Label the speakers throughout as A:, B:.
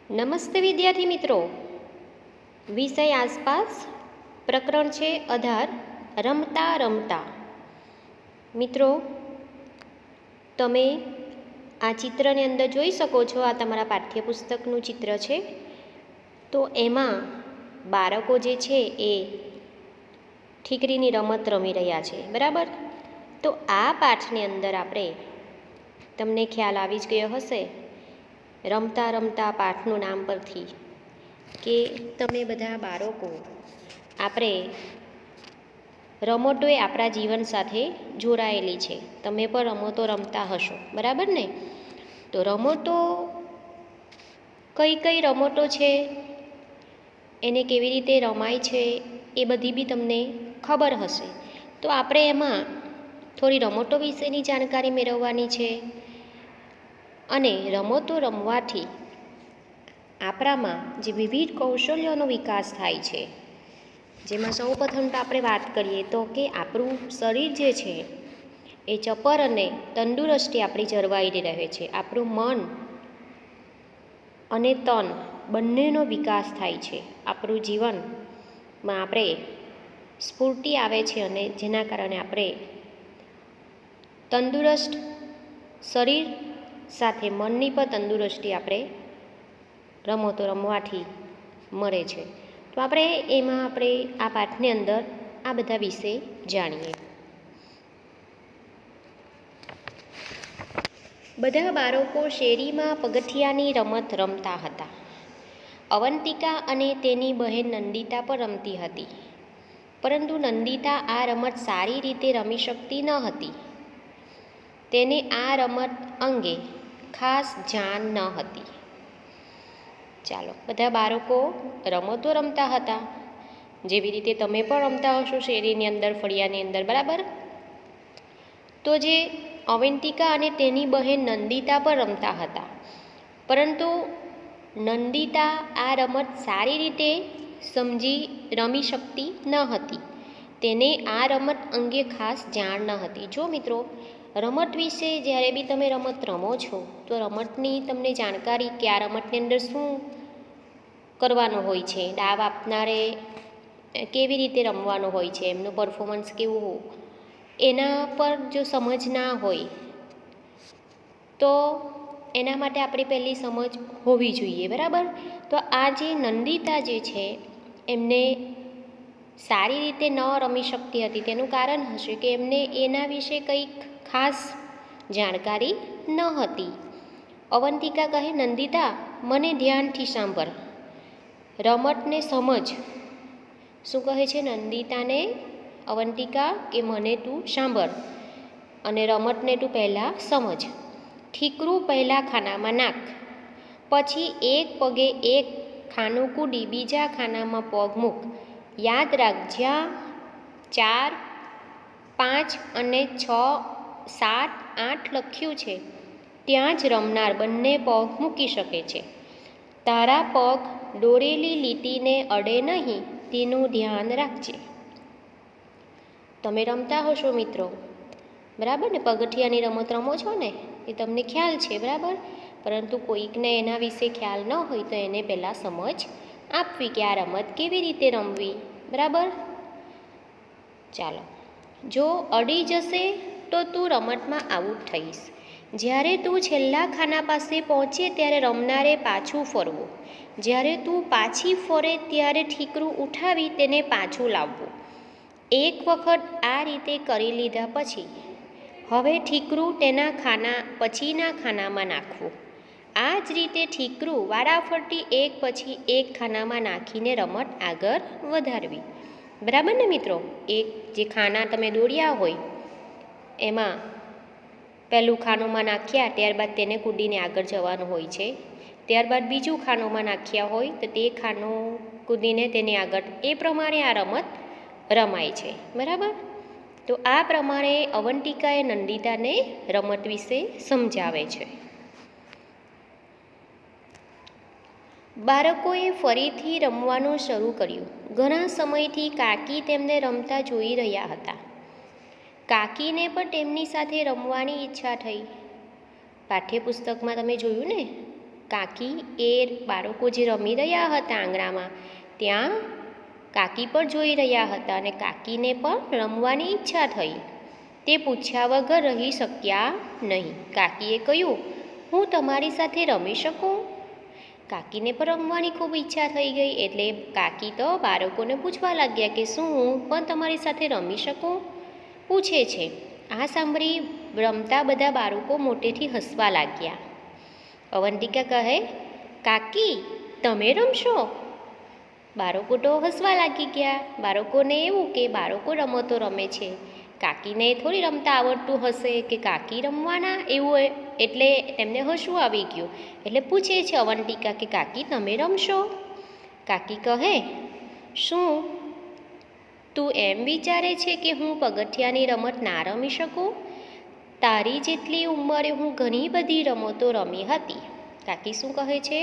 A: નમસ્તે વિદ્યાર્થી મિત્રો, વિષય આસપાસ, પ્રકરણ છે 18 રમતા રમતા. મિત્રો, તમે આ ચિત્રની અંદર જોઈ શકો છો, આ તમારા પાઠ્યપુસ્તકનું ચિત્ર છે. તો એમાં બાળકો જે છે એ ઠીકરીની રમત રમી રહ્યા છે, બરાબર. તો આ પાઠની અંદર આપણે, તમને ખ્યાલ આવી જ ગયો હશે રમતા રમતા પાઠનું નામ પરથી, કે તમે બધા બાળકો, આપણે રમતો એ આપણા જીવન સાથે જોડાયેલી છે. તમે પણ રમતો રમતા હશો, બરાબર ને? તો રમતો કઈ કઈ રમતો છે, એને કેવી રીતે રમાય છે, એ બધી બી તમને ખબર હશે. તો આપણે એમાં થોડી રમતો વિશેની જાણકારી મેળવવાની છે. અને રમતો રમવાથી આપણામાં જે વિવિધ કૌશલ્યોનો વિકાસ થાય છે, જેમાં સૌપ્રથમ તો આપણે વાત કરીએ તો કે આપણું શરીર જે છે એ ચપળ અને તંદુરસ્તી આપણી જળવાઈ રહે છે. આપણું મન અને તન બંનેનો વિકાસ થાય છે. આપણું જીવનમાં આપણે સ્ફૂર્તિ આવે છે, અને જેના કારણે આપણે તંદુરસ્ત શરીર સાથે મનની પણ તંદુરસ્તી આપણે રમતો રમવાથી મળે છે. તો આપણે આ પાઠની અંદર આ બધા વિશે જાણીએ. બધા બાળકો શેરીમાં પગથિયાની રમત રમતા હતા. અવંતિકા અને તેની બહેન નંદિતા પણ રમતી હતી, પરંતુ નંદિતા આ રમત સારી રીતે રમી શકતી ન હતી. તેને આ રમત અંગે ખાસ જાણ ન હતી. ચાલો, બધા બાળકો રમતો રમતા હતા, જેવી રીતે તમે પણ રમતા હશો શેરીની અંદર, ફળિયાની અંદર, બરાબર. તો જે અવંતિકા અને તેની બહેન નંદિતા પણ રમતા હતા, પરંતુ નંદિતા આ રમત સારી રીતે સમજી રમી શકતી ન હતી. તેને આ રમત અંગે ખાસ જાણ ન હતી. જો મિત્રો, રમત વિશે જ્યારે બી તમે રમત રમો છો, તો રમતની તમને જાણકારી કે આ રમતની અંદર શું કરવાનું હોય છે, દાવ આપનારે કેવી રીતે રમવાનું હોય છે, એમનું પરફોર્મન્સ કેવું હોય, એના પર જો સમજ ના હોય તો એના માટે આપણી પહેલી સમજ હોવી જોઈએ, બરાબર. તો આ જે નંદિતા જે છે એમને સારી રીતે ન રમી શકતી હતી, તેનું કારણ હશે કે એમને એના વિશે કંઈક ખાસ જાણકારી ન હતી. અવંતિકા કહે, નંદિતા, મને ધ્યાનથી સાંભળ, રમતને સમજ. શું કહે છે નંદિતાને અવંતિકા? કે મને તું સાંભળ અને રમતને તું પહેલાં સમજ. ઠીકરું પહેલાં ખાનામાં નાખ, પછી એક પગે એક ખાનું કૂદી બીજા ખાનામાં પગ મૂક. યાદ રાખ, જ્યાં 4, 5 અને 6, 7, 8 લખ્યું છે ત્યાં જ રમનાર બંને પગ મૂકી શકે છે. તારા પગ દોરેલી લીટીને અડે નહીં, તેનું ધ્યાન રાખજે. તમે રમતા હશો મિત્રો, બરાબર ને? પગથિયાની રમત રમો છો ને, એ તમને ખ્યાલ છે, બરાબર. પરંતુ કોઈકને એના વિશે ખ્યાલ ન હોય તો એને પહેલાં સમજ આપવી કે આ રમત કેવી રીતે રમવી, બરાબર. ચાલો, જો અડી જશે તો તું રમતમાં આઉટ થઈશ. જ્યારે તું છેલ્લા ખાના પાસે પહોંચે ત્યારે રમનારે પાછું ફરવું. જ્યારે તું પાછી ફરે ત્યારે ઠીકરું ઉઠાવી તેને પાછું લાવવું. એક વખત આ રીતે કરી લીધા પછી હવે ઠીકરું તેના પછીના ખાનામાં નાખવું. આ જ રીતે ઠીકરું વારાફરતી એક પછી એક ખાનામાં નાખીને રમત આગળ વધારવી, બરાબર ને મિત્રો? એક જે ખાના તમે દોર્યા હોય એમાં પહેલું ખાનામાં નાખ્યા, ત્યારબાદ તેને કૂદીને આગળ જવાનું હોય છે. ત્યારબાદ બીજું ખાનામાં નાખ્યા હોય તો તે ખાનું કૂદીને તેને આગળ, એ પ્રમાણે આ રમત રમાય છે, બરાબર. તો આ પ્રમાણે અવંતિકાએ નંદિતાને રમત વિશે સમજાવે છે. બાળકોએ ફરીથી રમવાનું શરૂ કર્યું. ઘણા સમયથી કાકી તેમને રમતા જોઈ રહ્યા હતા. કાકીને પણ તેમની સાથે રમવાની ઈચ્છા થઈ. પાઠ્યપુસ્તકમાં તમે જોયું ને કાકી એ બાળકો જે રમી રહ્યા હતા આંગણામાં ત્યાં કાકી પણ જોઈ રહ્યા હતા અને કાકીને પણ રમવાની ઈચ્છા થઈ. તે પૂછ્યા વગર રહી શક્યા નહીં. કાકીએ કહ્યું, હું તમારી સાથે રમી શકું? કાકીને પણ રમવાની ખૂબ ઈચ્છા થઈ ગઈ એટલે કાકી તો બાળકોને પૂછવા લાગ્યા કે શું હું પણ તમારી સાથે રમી શકું? પૂછે છે. આ સાંભળી રમતા બધા બાળકો મોટેથી હસવા લાગ્યા. અવંતિકા કહે, કાકી તમે રમશો? બાળકો તો હસવા લાગી ગયા. બાળકોને એવું કે બાળકો રમતો રમે છે, કાકીને થોડી રમતા આવડતું હશે કે કાકી રમવાના એવું એટલે તેમને હસવું આવી ગયું. એટલે પૂછે છે અવંતિકા કે કાકી તમે રમશો? કાકી કહે, શું તું એમ વિચારે છે કે હું પગથિયાની રમત ના રમી શકું? તારી જેટલી ઉંમરે હું ઘણી બધી રમતો રમી હતી. કાકી શું કહે છે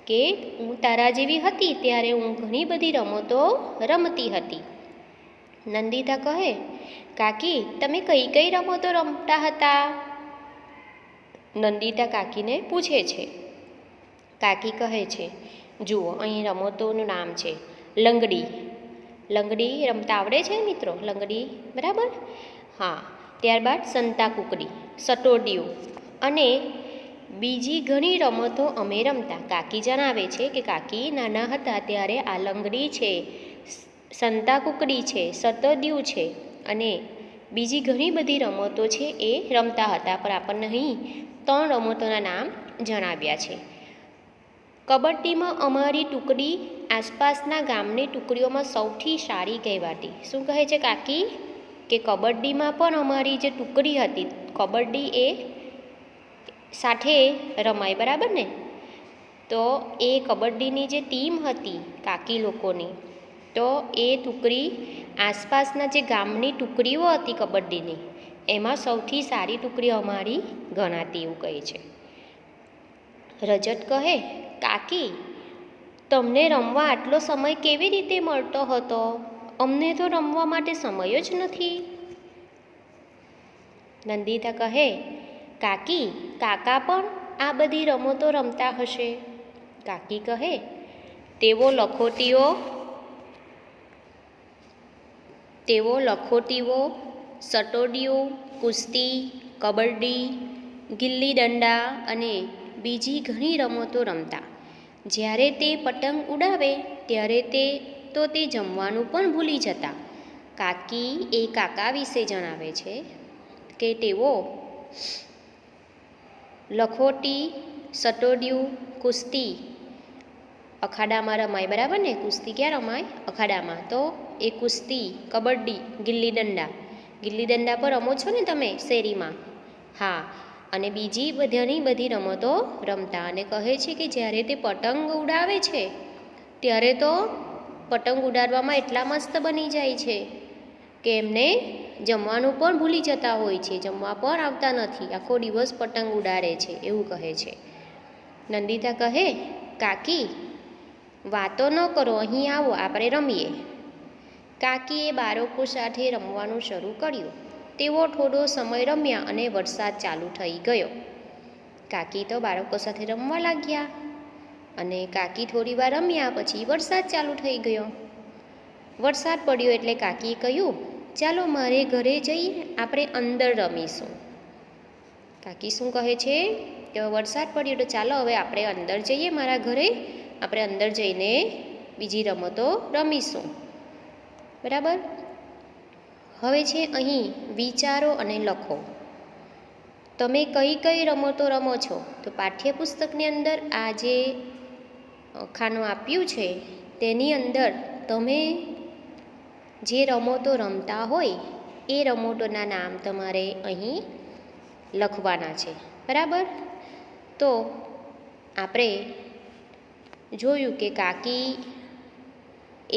A: કે હું તારા જેવી હતી ત્યારે હું ઘણી બધી રમતો રમતી હતી. નંદિતા કહે, કાકી તમે કઈ કઈ રમતો રમતા હતા? નંદિતા કાકીને પૂછે છે. કાકી કહે છે, જુઓ અહીં રમતોનું નામ છે લંગડી. લંગડી રમતા આવડે છે મિત્રો? લંગડી બરાબર? હા. ત્યારબાદ સંતાકૂકડી, સટોડિયું અને બીજી ઘણી રમતો અમે રમતા. કાકી જણાવે છે કે કાકી નાના હતા ત્યારે આ લંગડી છે, સંતાકૂકડી છે, સટોડિયું છે અને બીજી ઘણી બધી રમતો છે એ રમતા હતા. પણ આપણને અહીં 3 રમતોના નામ જણાવ્યા છે. કબડ્ડીમાં અમારી ટુકડી આસપાસના ગામની ટુકડીઓમાં સૌથી સારી કહેવાતી. શું કહે છે કાકી? કે કબડ્ડીમાં પણ અમારી જે ટુકડી હતી, કબડ્ડી એ સાથે રમાય બરાબર ને? તો એ કબડ્ડીની જે ટીમ હતી કાકી લોકોની, તો એ ટુકડી આસપાસના જે ગામની ટુકડીઓ હતી કબડ્ડીની એમાં સૌથી સારી ટુકડી અમારી ગણાતી એવું કહે છે. રજત કહે, કાકી તમને રમવા આટલો સમય કેવી રીતે મળતો હતો? અમને તો રમવા માટે સમય જ નથી. નંદિતા કહે, કાકી કાકા પણ આ બધી રમતો રમતા હશે. કાકી કહે, તેઓ લખોટીઓ, સટોડિયું, કુસ્તી, કબડ્ડી, ગિલ્લી દંડા અને બીજી ઘણી રમતો રમતા. જ્યારે તે પતંગ ઉડાવે ત્યારે તે જમવાનું પણ ભૂલી જતા. કાકી એ કાકા વિશે જણાવે છે કે તેઓ લખોટી, સટોડિયું, કુસ્તી અખાડામાં રમાય બરાબર ને? કુસ્તી ક્યાં રમાય? અખાડામાં. તો એ કુસ્તી, કબડ્ડી, ગિલ્લી દંડા પર રમો છો ને તમે શેરીમાં? હા. અને બીજી ઘણી બધી રમતો રમતા. અને કહે છે કે જ્યારે તે પતંગ ઉડાવે છે ત્યારે તો પતંગ ઉડાડવામાં એટલા મસ્ત બની જાય છે કે એમને જમવાનું પણ ભૂલી જતા હોય છે, જમવા પણ આવતા નથી, આખો દિવસ પતંગ ઉડાડે છે એવું કહે છે. નંદિતા કહે, કાકી વાતો ન કરો, અહીં આવો આપણે રમીએ. કાકીએ બાળકો સાથે રમવાનું શરૂ કર્યું. તેઓ થોડો સમય રમ્યા અને વરસાદ ચાલુ થઈ ગયો. કાકી તો બાળકો સાથે રમવા લાગ્યા અને કાકી થોડી વાર રમ્યા પછી વરસાદ ચાલુ થઈ ગયો. વરસાદ પડ્યો એટલે કાકીએ કહ્યું, ચાલો મારે ઘરે જઈએ, આપણે અંદર રમીશું. કાકી શું કહે છે કે વરસાદ પડ્યો તો ચાલો હવે આપણે અંદર જઈએ મારા ઘરે, આપણે અંદર જઈને બીજી રમતો રમીશું. બરાબર? હવે છે અહીં વિચારો અને લખો. તમે કઈ કઈ રમતો રમો છો? તો પાઠ્યપુસ્તકની અંદર આ જે ખાનું આપ્યું છે તેની અંદર તમે જે રમતો રમતા હોય એ રમતોના નામ તમારે અહીં લખવાના છે. બરાબર? તો આપણે જોયું કે કાકી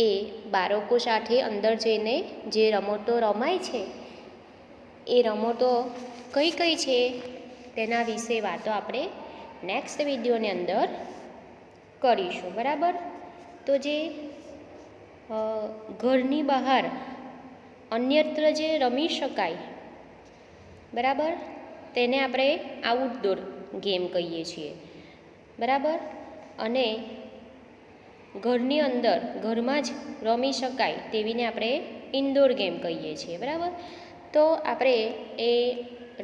A: એ બાળકો સાથે અંદર જઈને જે રમતો રમાય છે એ રમતો કઈ કઈ છે તેના વિશે વાતો આપણે નેક્સ્ટ વિડીયોની અંદર કરીશું. બરાબર? તો જે ઘરની બહાર અન્યત્ર જે રમી શકાય, બરાબર, તેને આપણે આઉટડોર ગેમ કહીએ છીએ. બરાબર. અને ઘરની અંદર ઘરમાં જ રમી શકાય તેવીને આપણે ઇન્ડોર ગેમ કહીએ છીએ. બરાબર. તો આપણે એ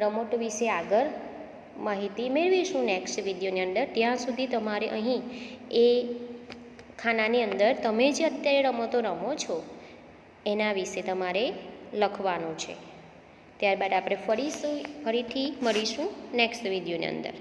A: રમતો વિશે આગળ માહિતી મેળવીશું નેક્સ્ટ વિડીયોની અંદર. ત્યાં સુધી તમારે અહીં એ ખાનાની અંદર તમે જે અત્યારે રમતો રમો છો એના વિશે તમારે લખવાનું છે. ત્યારબાદ આપણે ફરીથી મળીશું નેક્સ્ટ વિડીયોની અંદર.